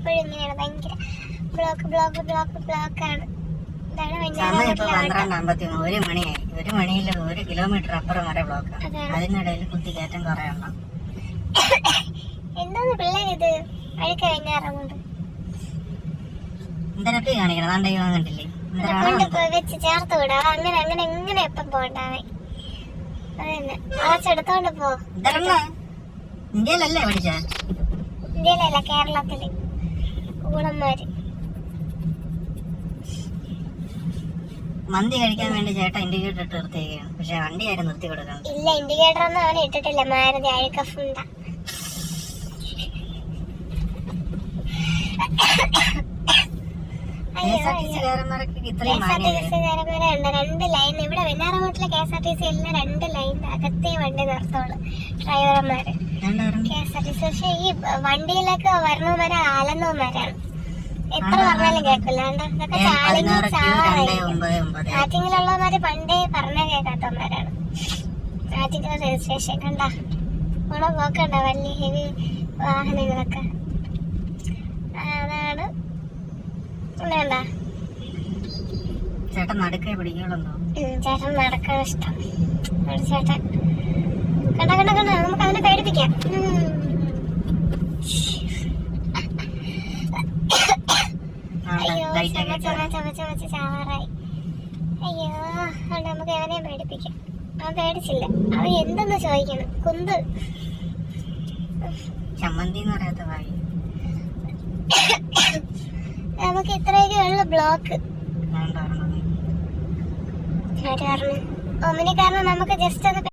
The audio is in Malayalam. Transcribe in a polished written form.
എപ്പോഴും ഇങ്ങനെയാണ്, ഭയങ്കര ബ്ലോക്ക് ബ്ലോക്ക് ബ്ലോക്ക് ബ്ലോക്കാണ്. സമയം ഇപ്പൊ 12:53, 1 മണിയായി. 1 മണിയിൽ 1 കിലോമീറ്റർ അപ്പുറം വരെ ബ്ലോക്കാണ്. അതിനിടയിൽ കുത്തിക്കയറ്റം കുറെ എണ്ണം. എന്തോന്ന് പിള്ളേരിത് അഴുക്ക വെഞ്ഞാറുണ്ട് എന്തിനൊക്കെ കാണിക്കണം. അതാണ്ട് കണ്ടില്ലേ, വെച്ച് ചേർത്ത് വിടാ. അങ്ങനെ അങ്ങനെ എങ്ങനെ എപ്പം പോണ്ടാവേ, അതന്നെ അളച്ചെടുത്തോണ്ട് പോ. ഇന്ത്യയിലല്ലേ പഠിച്ച? ഇന്ത്യയിലല്ല, കേരളത്തില് ഊളന്മാര്. മന്തി കഴിക്കാൻ വേണ്ടി ചേട്ടൻ ഇൻഡിക്കേറ്റർ ഇട്ട് നിർത്തിയിരിക്കുകയാണ്. പക്ഷെ വണ്ടി ആരും നിർത്തി കൊടുക്കണം. ഇല്ല, ഇൻഡിക്കേറ്റർ ഒന്നും അവൻ ഇട്ടിട്ടില്ല. മാരുതി അഴുക്കഫുണ്ട. രണ്ട് ലൈൻ ഇവിടെ വെഞ്ഞാറമൂട്ടിലെ KSRTC എല്ലാം 2 ലൈൻ അകത്തേ വണ്ടി നിർത്തോളൂ ഡ്രൈവർമാര് KSRTC. പക്ഷെ ഈ വണ്ടിയിലൊക്കെ വരണവരെ ആലന്നവന്മാരാണ്. എത്ര പറഞ്ഞാലും കേൾക്കില്ല. ഇതൊക്കെ ആറ്റിങ്ങിലുള്ളവന്മാര് പണ്ടേ പറഞ്ഞ കേൾക്കാത്തവന്മാരാണ്. ആറ്റിങ്ങിലെ രജിസ്ട്രേഷൻ കണ്ട ഓണം പോക്കണ്ട, വലിയ ഹെവി വാഹനങ്ങളൊക്കെ. അതാണ് വേണ്ട. ചേട്ടൻ നടക്കേ പിടിക്കുള്ളൂ. ചേട്ടൻ നടക്കാൻ ഇഷ്ടം. ചേട്ടൻ കണ്ട കണ്ട കണ്ട, നമുക്ക് അവനെ പേടിപ്പിക്കാം. അയ്യോ ചുമച്ച് ചാവാറായി. അയ്യോ, അതുകൊണ്ട് നമുക്ക് അവനെ പേടിപ്പിക്കാം. അവൻ പേടിച്ചില്ല. അവൻ എന്തെന്ന് ചോദിക്കണം. കുന്ത് ചമ്മന്തി എന്ന് പറയാത്ത വായി. നമുക്ക് ഇത്രയൊക്കെ ഉള്ളു ബ്ലോക്ക്. ഓമിനി കാരണം നമുക്ക് ജസ്റ്റ് ഒന്ന്